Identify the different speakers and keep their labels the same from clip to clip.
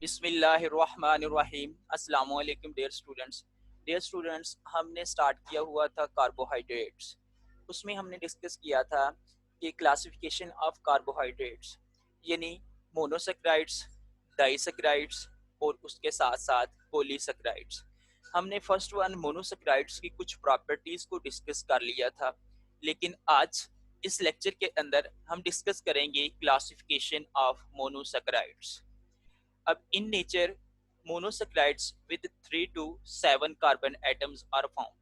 Speaker 1: बिस्मिल्लाहिर्रहमानिर्रहीम। अस्सलाम वालेकुम डियर स्टूडेंट्स, हमने स्टार्ट किया हुआ था कार्बोहाइड्रेट्स। उसमें हमने डिस्कस किया था कि क्लासिफिकेशन ऑफ कार्बोहाइड्रेट्स, यानी मोनोसेक्राइड्स, डाइसेक्राइड्स और उसके साथ साथ पॉलीसेक्राइड्स। हमने फर्स्ट वन मोनोसेक्राइड्स की कुछ प्रॉपर्टीज को डिस्कस कर लिया था, लेकिन आज इस लेक्चर के अंदर हम डिस्कस करेंगे क्लासिफिकेशन ऑफ मोनोसेक्राइड्स। अब in nature monosaccharides with 3 to 7 carbon atoms are found.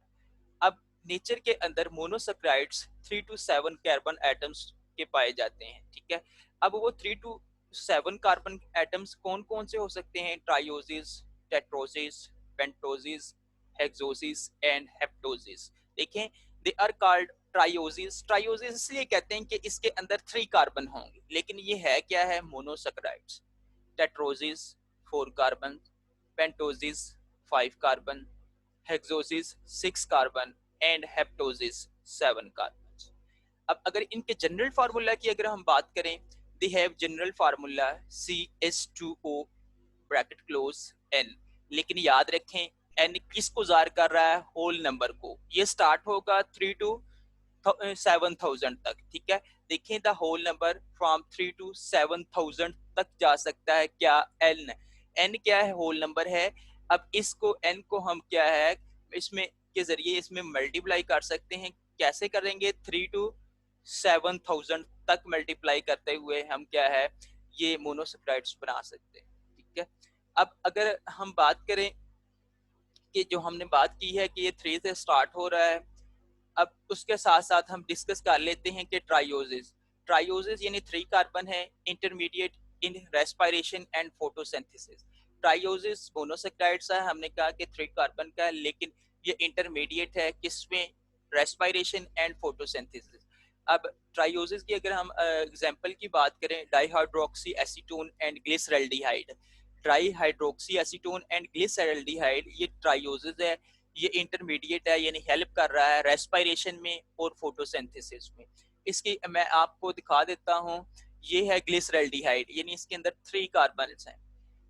Speaker 1: अब नेचर के अंदर मोनोसेक्राइड्स 3 to 7 कार्बन एटम्स के पाए जाते हैं, ठीक है। अब वो 3 to 7 कार्बन एटम्स कौन कौन से हो सकते हैं? ट्राइओसिस, टेट्रोसिस, पेंटोसिस, हेक्सोसिस एंड हेप्टोसिस। देखें, दे आर कॉल्ड ट्राइओसिस। ट्राइओसिस इसलिए कहते हैं कि इसके अंदर 3 कार्बन होंगे, लेकिन ये है क्या है? Monosaccharides. Tetroses 4 carbon, pentoses 5 carbon, hexoses 6 carbon and heptoses 7 carbon. अब अगर इनके जनरल फार्मूला की अगर हम बात करें, they have general formula CH2O bracket close N। लेकिन याद रखें, N किसको जार कर रहा है? होल नंबर को। ये स्टार्ट होगा 3 to 7,000 तक, ठीक है। देखें, the whole number from 3 to 7,000 तक जा सकता है। क्या? एन। एन क्या है? होल नंबर है। अब इसको एन को हम क्या है, इसमें के जरिए इसमें मल्टीप्लाई कर सकते हैं। कैसे करेंगे? 3 to 7,000 तक मल्टीप्लाई करते हुए हम क्या है, ये मोनोसेक्राइड्स बना सकते हैं, ठीक है। अब अगर हम बात करें कि जो हमने बात की है कि ये 3 से स्टार्ट हो रहा है, अब उसके साथ साथ हम डिस्कस कर लेते हैं कि ट्राइओसिस। ट्राइओसिस यानी 3 कार्बन है, intermediate in respiration and photosynthesis. Trioses monosaccharides है, हमने कहा कि 3 कार्बन का है, लेकिन ये इंटरमीडिएट है किसमें? Respiration and photosynthesis. अब ट्राइओसिस की अगर हम एग्जांपल की बात करें, dihydroxy acetone and glyceraldehyde. Try hydroxy acetone and glyceraldehyde ये ट्राइओसिस है। ये इंटरमीडिएट है, यानी हेल्प कर रहा है रेस्पिरेशन में और फोटोसिंथेसिस में। इसकी मैं आपको दिखा देता हूँ। ये है ग्लिसरल्डिहाइड, यानी इसके अंदर 3 कार्बन हैं।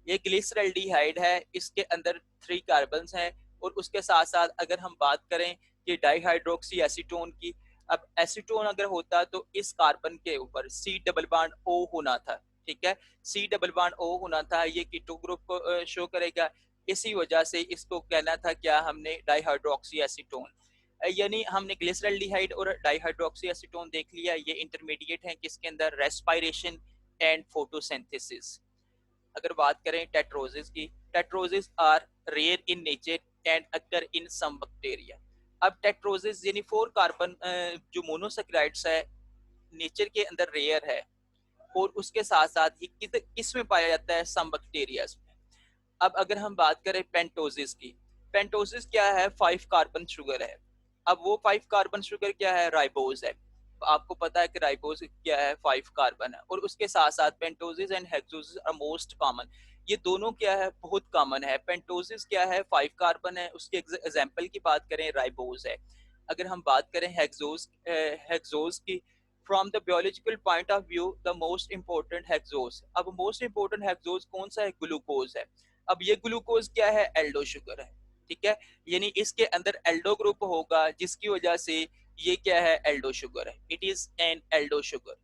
Speaker 1: ये ग्लिसरल्डिहाइड है, इसके अंदर 3 कार्बन हैं। और उसके साथ साथ अगर हम बात करें कि डाइहाइड्रोक्सी एसीटोन की, अब एसीटोन अगर होता तो इस कार्बन के ऊपर C डबल बॉन्ड O होना था, ठीक है। C डबल बॉन्ड O होना था, ये कीटो ग्रुप को शो करेगा। इसी वजह से इसको कहना था क्या हमने? Dihydroxy acetone. यानी हमने ग्लिसरल्डिहाइड और डाइहाइड्रोक्सी एसीटोन देख लिया, ये इंटरमीडिएट हैं किसके अंदर? Respiration and photosynthesis. अगर बात करें टेट्रोसिस की, tetroses are rare in nature and occur in some bacteria. अब टेट्रोसिस यानी 4 कार्बन जो मोनोसेक्राइड्स है, नेचर के अंदर रेयर है, और उसके साथ साथ ये किस में पाया जाता है? सम बैक्टीरिया में। अब अगर हम बात करें पेंटोसिस की, पेंटोसिस क्या है? 5 कार्बन शुगर है। अब वो 5 कार्बन शुगर क्या है? राइबोज है। आपको पता है कि राइबोज क्या है? 5 कार्बन है। और उसके साथ साथ पेंटोसिस एंड हेक्सोसिस आर मोस्ट कॉमन। ये दोनों क्या है? बहुत कॉमन है। पेंटोसिस क्या है? 5 कार्बन है। उसके एग्जांपल की बात करें, राइबोज है। अगर हम बात करें हेक्सोज की, from the biological point of view the most important hexose. अब मोस्ट इंपॉर्टेंट हेक्सोज कौन सा है? ग्लूकोज है। अब ये ग्लूकोज क्या है? एल्डो शुगर है, ठीक है। यानी इसके अंदर एल्डो ग्रुप होगा, जिसकी वजह से ये क्या है? एल्डो शुगर है। It is an Aldo sugar.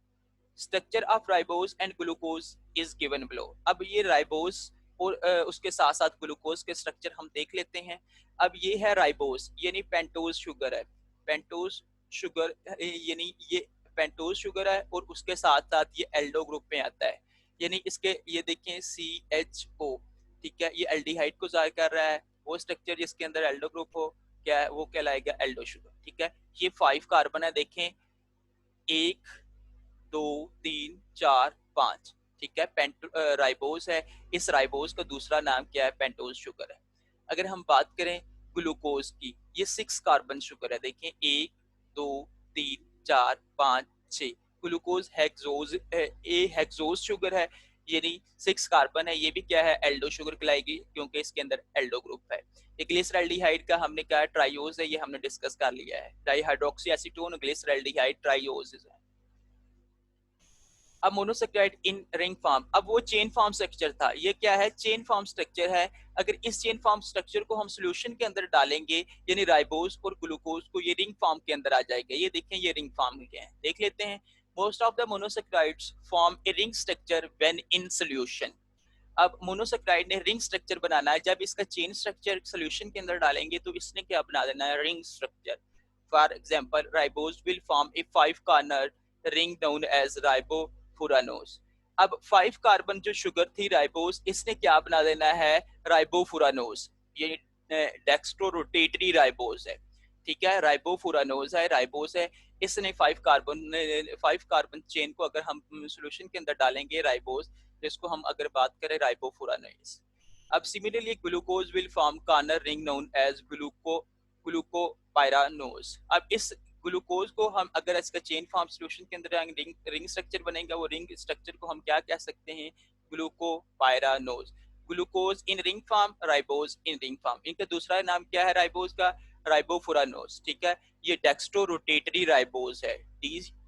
Speaker 1: Structure of ribose and glucose is given below. अब ये राइबोज और उसके साथ साथ ग्लूकोज के स्ट्रक्चर हम देख लेते हैं। अब ये है राइबोज, यानी पेंटोज शुगर है। पेंटोज शुगर यानी ये पेंटोज शुगर है, और उसके साथ साथ ये एल्डो ग्रुप में आता है। यानी इसके ये देखें CHO, ठीक है, ये एल्डिहाइड को जाहिर कर रहा है। वो स्ट्रक्चर जिसके अंदर एल्डो ग्रुप हो, क्या है? वो कहलाएगा एल्डो शुगर, ठीक है। ये 5 कार्बन है, देखें, 1 2 3 4 5, ठीक है। राइबोज है। इस राइबोज का दूसरा नाम क्या है? पेंटोज शुगर है। अगर हम बात करें ग्लूकोज की, ये 6 कार्बन शुगर है। देखें, 1 2 3 4 5 6। ग्लूकोज हेक्सोज ए हेक्सोज शुगर है, यानी 6 कार्बन है। ये भी क्या है? एल्डो शुगर कहलाएगी, क्योंकि इसके अंदर एल्डो ग्रुप है। ग्लिसरल्डिहाइड का हमने कहा ट्राइओज है, ये हमने डिस्कस कर लिया है। डाइहाइड्रोक्सी एसीटोन ग्लिसरल्डिहाइड ट्राइओज है। अब मोनोसेक्राइड इन रिंग फॉर्म, अब वो चेन फॉर्म स्ट्रक्चर था, ये क्या है, चेन फॉर्म स्ट्रक्चर है। अगर इस चेन फॉर्म स्ट्रक्चर को हम सोल्यूशन के अंदर डालेंगे, यानी राइबोज और ग्लूकोज को, ये रिंग फॉर्म के अंदर आ जाएगा। ये देखें, ये रिंग फॉर्म के हैं, देख लेते हैं। Most of the monosaccharides form a ring structure when in solution. अब मोनोसेक्राइड ने रिंग स्ट्रक्चर बनाना है, जब इसका चेन स्ट्रक्चर सोल्यूशन के अंदर डालेंगे तो इसने क्या बना देना है, ring structure. For example, ribose will form a 5 corner ring known as ribofuranose. अब 5 कार्बन जो शुगर थी राइबोज, इसने क्या बना देना है, राइबोफुरानोज। ये डेक्स्ट्रो रोटेटरी राइबोज है, ठीक है, राइबोफुरानोज है, राइबोज है। इसने 5 कार्बन चेन को अगर हम सोल्यूशन के अंदर डालेंगे राइबोज, जिसको हम अगर बात करें राइबोफुरानोज। अब similarly glucose will form corner ring known as glucopyranose. अब इस ग्लूकोज को हम अगर इसका चेन फॉर्म सोल्यूशन के अंदर रिंग स्ट्रक्चर बनेगा, वो रिंग स्ट्रक्चर को हम क्या कह सकते हैं, glucopyranose. Glucose in ring form, ribose in ring form. इनका दूसरा नाम क्या है राइबोज का, राइबोफुरानोज, ठीक है। ये डेक्स्ट्रो रोटेटरी राइबोज है,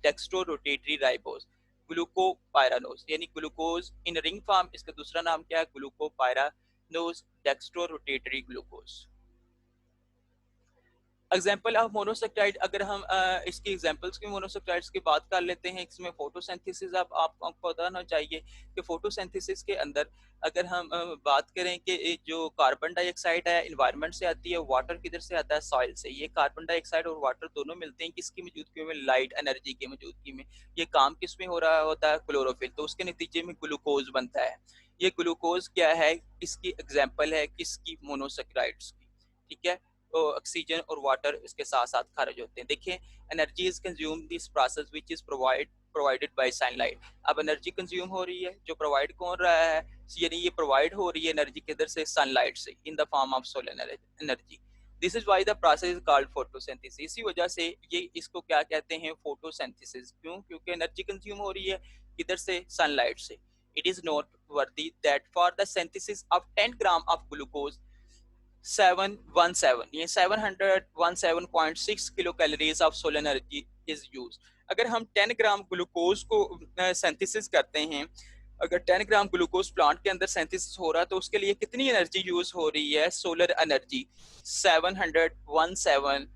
Speaker 1: डेक्स्ट्रो रोटेटरी राइबोज। ग्लूकोपाइरानोज यानी ग्लूकोज इन रिंग फॉर्म, इसका दूसरा नाम क्या है, glucopyranose dextro rotatory glucose. Example of monosaccharide, अगर हम इसकी एग्जाम्पल्स की मोनोसेक्राइड्स की बात कर लेते हैं, इसमें फोटोसिंथेसिस, आपको पता होना चाहिए कि फोटोसिंथेसिस के अंदर अगर हम बात करें कि जो कार्बन डाइऑक्साइड है इन्वायरमेंट से आती है, वाटर किधर से आता है, सॉइल से। ये कार्बन डाइऑक्साइड और वाटर दोनों मिलते हैं किसकी मौजूदगी में, लाइट एनर्जी की मौजूदगी में। ये काम किस में हो रहा होता है, क्लोरोफिल, तो उसके नतीजे में ग्लूकोज बनता है। ये ग्लूकोज क्या है, इसकी एग्जाम्पल है किसकी, मोनोसेक्राइड्स की, ठीक है। ऑक्सीजन और वाटर इसके साथ साथ खारिज होते हैं। देखिए, energy is consume this process which is provided by sunlight. अब एनर्जी कंज्यूम हो रही है, जो प्रोवाइड कौन रहा है, यानी ये प्रोवाइड हो रही है एनर्जी किधर से, सनलाइट से, इन the form of solar energy. This is why the process is called photosynthesis. इसी वजह से ये इसको क्या कहते हैं, फोटोसिंथेसिस। क्यों, क्योंकि एनर्जी कंज्यूम हो रही है किधर से, सनलाइट से। इट इज नोट वर्दी that for the synthesis of 10 gram of glucose 717, ये 717.6 kilo calories of solar energy is use. अगर हम 10 ग्राम ग्लूकोज को सिंथेसिस करते हैं, अगर 10 ग्राम ग्लूकोज प्लांट के अंदर सिंथेसिस हो रहा है, तो उसके लिए कितनी एनर्जी यूज हो रही है, सोलर एनर्जी 717,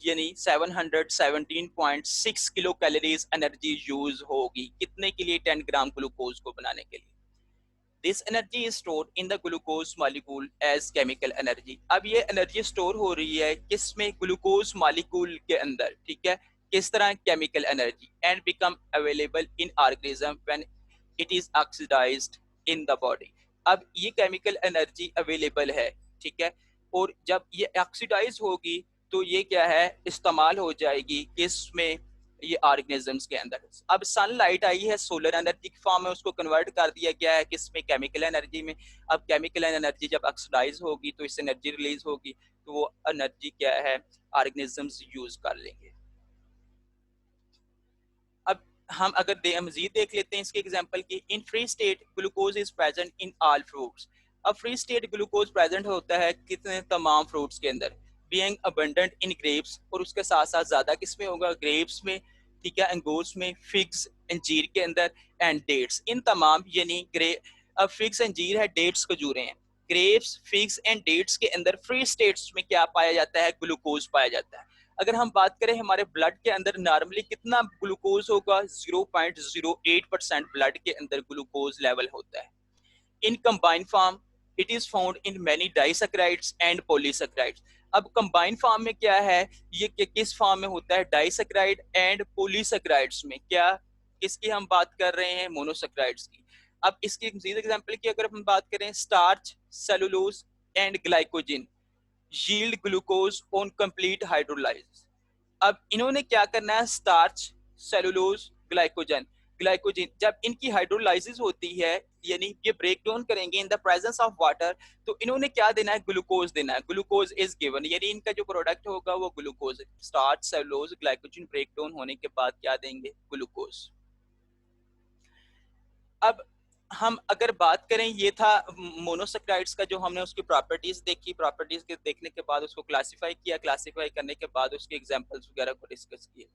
Speaker 1: यानी 717.6 किलो कैलोरीज एनर्जी यूज होगी, कितने के लिए, 10 ग्राम ग्लूकोज को बनाने के लिए। This energy is stored in the glucose molecule as chemical energy. अब ये एनर्जी स्टोर हो रही है किसमें, ग्लूकोज मॉलिक्यूल के अंदर, ठीक है, किस तरह, chemical energy, and become available in organism when it is oxidised in the body. अब ये केमिकल एनर्जी अवेलेबल है, ठीक है, और जब ये ऑक्सीडाइज होगी तो ये क्या है, इस्तेमाल हो जाएगी किसमें, ये ऑर्गेनिजम्स के अंदर। अब सनलाइट आई है, सोलर एनर्जी की फॉर्म में उसको कन्वर्ट कर दिया गया है किसमें, केमिकल एनर्जी में। अब केमिकल एनर्जी जब ऑक्सीडाइज होगी तो इससे एनर्जी रिलीज होगी, तो वो एनर्जी क्या है, ऑर्गेनिजम्स यूज कर लेंगे। अब हम अगर मजीद देख लेते हैं इसके एग्जांपल की, in free state glucose is present in all fruits. अब फ्री स्टेट ग्लूकोज प्रेजेंट होता है कितने, तमाम फ्रूट्स के अंदर, बीइंग अबंडेंट इन ग्रेप्स, और उसके साथ साथ ज्यादा किसमें होगा, ग्रेप्स में, ठीक है, अंगूर्स में, फिग्स अंजीर के अंदर, एंड डेट्स, इन तमाम, यानी अब फिग्स अंजीर है, डेट्स खजूरें हैं। ग्रेप्स, फिग्स एंड डेट्स के अंदर फ्री स्टेट्स में क्या पाया जाता है, ग्लूकोज पाया जाता है। अगर हम बात करें हमारे ब्लड के अंदर नॉर्मली कितना ग्लूकोज होगा, 0.08% ब्लड के अंदर ग्लूकोज लेवल होता है। In combined form it is found in many disaccharides and polysaccharides. अब कंबाइंड फॉर्म में क्या है, ये किस फॉर्म में होता है, डाइसैकेराइड एंड पॉलीसैकेराइड्स में, क्या किसकी हम बात कर रहे हैं, मोनोसैकेराइड्स की। अब इसकी मजीद एग्जांपल की अगर हम बात करें, starch, cellulose and glycogen yield glucose on complete hydrolyse. अब इन्होंने क्या करना है, स्टार्च, सेलुलोज, ग्लाइकोजन, ग्लाइकोजन जब इनकी हाइड्रोलाइसिस होती है, यानी ये ब्रेक डाउन करेंगे in the presence of water, तो इन्होंने क्या देना है, ग्लूकोज देना है। ग्लूकोज इज गिवन, यानी इनका जो प्रोडक्ट होगा वो glucose, starch, cellulose, glycogen break down होने के बाद क्या देंगे, ग्लूकोज। अब हम अगर बात करें, ये था मोनोसेक्राइड्स का, जो हमने उसकी प्रॉपर्टीज देखी, प्रॉपर्टीज के देखने के बाद उसको क्लासिफाई किया, क्लासिफाई करने के बाद उसके एग्जांपल्स वगैरह को डिस्कस किए।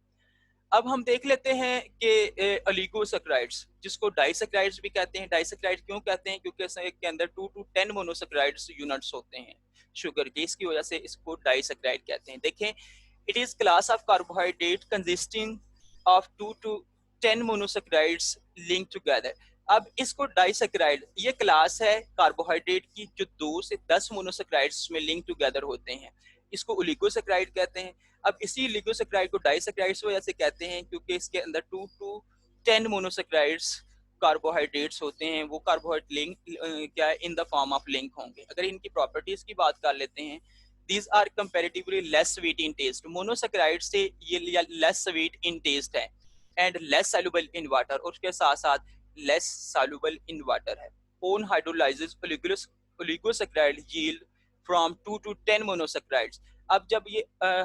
Speaker 1: अब हम देख लेते हैं कि ओलिगोसैकेराइड्स, जिसको डाइसैकेराइड्स भी कहते हैं। डाइसैकेराइड क्यों कहते हैं? क्योंकि इसके अंदर 2 to 10 मोनोसैकेराइड्स यूनिट्स होते हैं शुगर के, इसकी वजह से इसको डाइसैकेराइड कहते हैं। देखें, it is class of carbohydrate consisting of 2 to 10 monosaccharides link together. अब इसको डाइसैकेराइड, ये क्लास है कार्बोहाइड्रेट की जो 2 से 10 मोनोसैकेराइड्स में लिंक टुगेदर होते हैं, इसको ओलिगोसैकेराइड कहते हैं। अब इसी लिगोसैकेराइड को डाइसैकेराइड्स वजह से कहते हैं क्योंकि इसके अंदर 2 to 10 मोनोसैकेराइड्स कार्बोहाइड्रेट्स होते हैं। वो कार्बोहाइड्रेट लिंक क्या है, in the form of link होंगे। अगर इनकी प्रॉपर्टीज की बात कर लेते हैं, these are comparatively less sweet in taste. Monosaccharide से ये लेस स्वीट इन टेस्ट है and less soluble in water, और उसके साथ साथ लेस सॉल्युबल इन वाटर है। On hydrolysis oligosaccharide yield from 2 to 10 monosaccharides. अब जब ये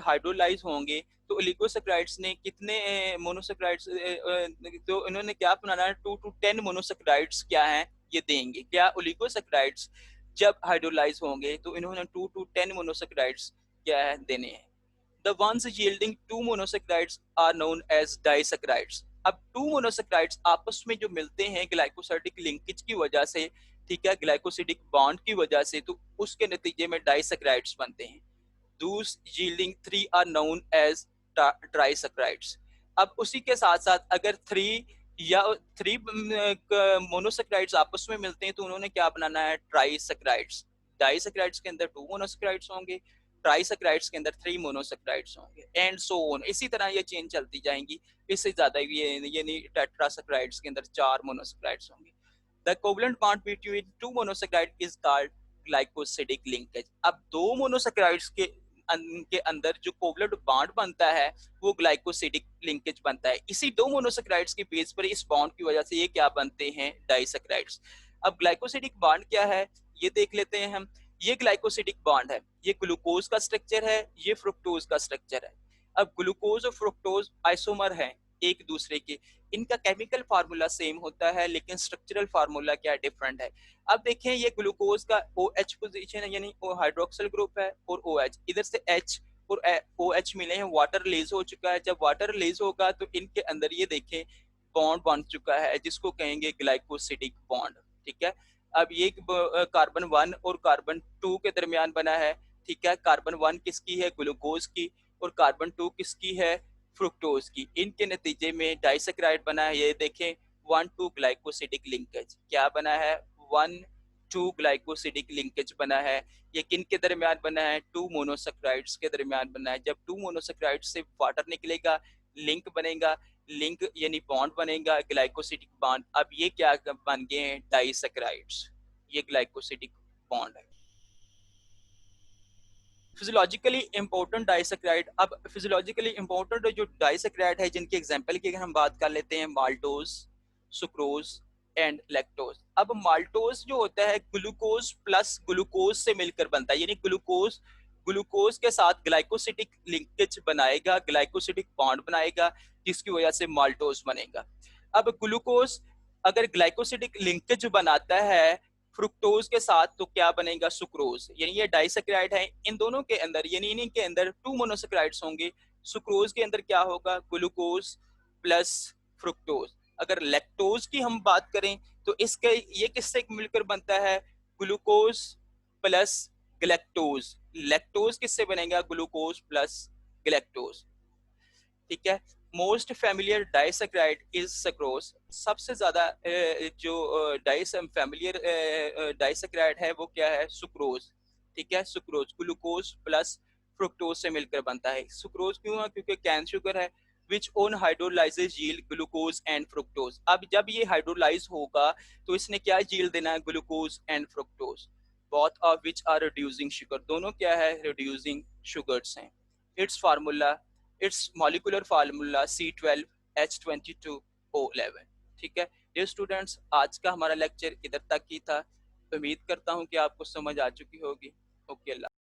Speaker 1: हाइड्रोलाइज होंगे तो ओलिगोसैकेराइड्स ने कितने मोनोसैकेराइड्स, तो इन्होंने क्या बनाना है, 2 to 10 मोनोसैकेराइड्स क्या हैं ये देंगे। क्या ओलिगोसैकेराइड्स जब हाइड्रोलाइज होंगे तो इन्होंने 2 to 10 मोनोसैकेराइड्स क्या है देने हैं। The ones yielding 2 monosaccharides are known as disaccharides। अब 2 monosaccharides आपस में जो मिलते हैं ग्लाइकोसाइडिक लिंकेज की वजह से, ठीक है, ग्लाइकोसिडिक बॉन्ड की वजह से, तो उसके नतीजे में डाइसैकेराइड्स बनते हैं। Those yielding 3 are known as trisaccharides। अब उसी के साथ साथ अगर 3 मोनोसैकेराइड्स आपस में मिलते हैं तो उन्होंने क्या बनाना है, ट्राइसैकेराइड्स। डाइसैकेराइड्स के अंदर 2 मोनोसैकेराइड्स होंगे, ट्राइसैकेराइड्स के अंदर 3 मोनोसैकेराइड्स होंगे, एंड सो ऑन। इसी तरह ये चेन चलती जाएंगी, इससे ज्यादा ये नहीं, टेट्रासैकेराइड्स के अंदर 4 मोनोसैकेराइड्स होंगे। The covalent bond between 2 monosaccharides is called glycosidic linkage। अब 2 मोनोसैकेराइड्स के अंदर जो कोवलेंट बॉन्ड बनता है वो ग्लाइकोसिडिक लिंकेज बनता है। इसी 2 मोनोसैकेराइड्स के बेस पर इस बॉन्ड की वजह से ये क्या बनते हैं, डाइसैकेराइड्स। अब ग्लाइकोसिडिक बॉन्ड क्या है ये देख लेते हैं हम। ये ग्लाइकोसिडिक बॉन्ड है, ये ग्लूकोज का स्ट्रक्चर है, ये फ्रुक्टोज का स्ट्रक्चर है। अब ग्लूकोज और फ्रुक्टोज आइसोमर हैं एक दूसरे के, इनका केमिकल फार्मूला सेम होता है लेकिन स्ट्रक्चरल फार्मूला क्या डिफरेंट है। अब देखें, ये ग्लूकोज का OH पोजीशन है, यानी हाइड्रोक्सिल ग्रुप है, और OH, इधर से H और OH मिले हैं, वाटर रिलीज हो चुका है। जब वाटर रिलीज होगा तो इनके अंदर ये देखें बॉन्ड बन चुका है जिसको कहेंगे ग्लाइकोसिडिक बॉन्ड, ठीक है। अब ये कार्बन 1 और कार्बन 2 के दरमियान बना है, ठीक है। कार्बन 1 किसकी है, ग्लूकोज की, और कार्बन 2 किसकी है, फ्रुक्टोज की। इनके नतीजे में डाइसैकेराइड बना है, ये देखें 1-2 ग्लाइकोसिडिक लिंकेज क्या बना है, 1-2 ग्लाइकोसिडिक लिंकेज बना है। ये किन के दरमियान बना है, 2 मोनोसैकेराइड्स के दरमियान बना है। जब 2 मोनोसैकेराइड्स से वाटर निकलेगा, लिंक बनेगा, लिंक यानी बॉन्ड बनेगा, ग्लाइकोसिडिक बॉन्ड। अब ये क्या बन गए हैं, डाइसैकेराइड्स। ये ग्लाइकोसिडिक बॉन्ड है। Physiologically important disaccharide. अब फिजियोलॉजिकली इंपॉर्टेंट जो डाइसैकेराइड है जिनकी एग्जांपल की अगर हम बात कर लेते हैं, माल्टोज, सुक्रोज एंड लैक्टोज। अब माल्टोज जो होता है ग्लूकोज प्लस ग्लूकोज से मिलकर बनता है, यानी ग्लूकोज ग्लूकोज के साथ ग्लाइकोसिडिक लिंकेज बनाएगा, ग्लाइकोसिडिक बॉन्ड बनाएगा, जिसकी वजह से माल्टोज बनेगा। अब ग्लूकोज अगर ग्लाइकोसिडिक लिंकेज बनाता है फ्रुक्टोज के साथ तो क्या बनेगा, सुक्रोज। यानी ये डाइसैकेराइड है। इन दोनों के अंदर यानी इनके अंदर 2 मोनोसैकेराइड्स होंगे। सुक्रोज के अंदर क्या होगा, ग्लूकोज प्लस फ्रुक्टोज। अगर लैक्टोज की हम बात करें तो इसके ये किससे मिलकर बनता है, ग्लूकोज प्लस गैलेक्टोज। लैक्टोज किससे बनेगा, ग्लूकोज प्लस गैलेक्टोज, ठीक है। Most familiar disaccharide is sucrose. सबसे ज्यादा जो फैमिलियर डाइसैकेराइड है वो क्या है, सुक्रोज, ठीक है। सुक्रोज ग्लूकोज प्लस फ्रुक्टोज से मिलकर बनता है। सुक्रोज क्यों है, क्योंकि कैन शुगर है which on hydrolysis yield glucose and fructose. अब जब ये हाइड्रोलाइज होगा तो इसने क्या यील्ड देना है, glucose and fructose, both of which are reducing sugar. दोनों क्या है, रिड्यूसिंग शुगर्स हैं। Its formula, its molecular formula C12H22O11, ठीक है। डियर स्टूडेंट्स, आज का हमारा लेक्चर इधर तक ही था। उम्मीद करता हूँ कि आपको समझ आ चुकी होगी। ओके, अल्लाह।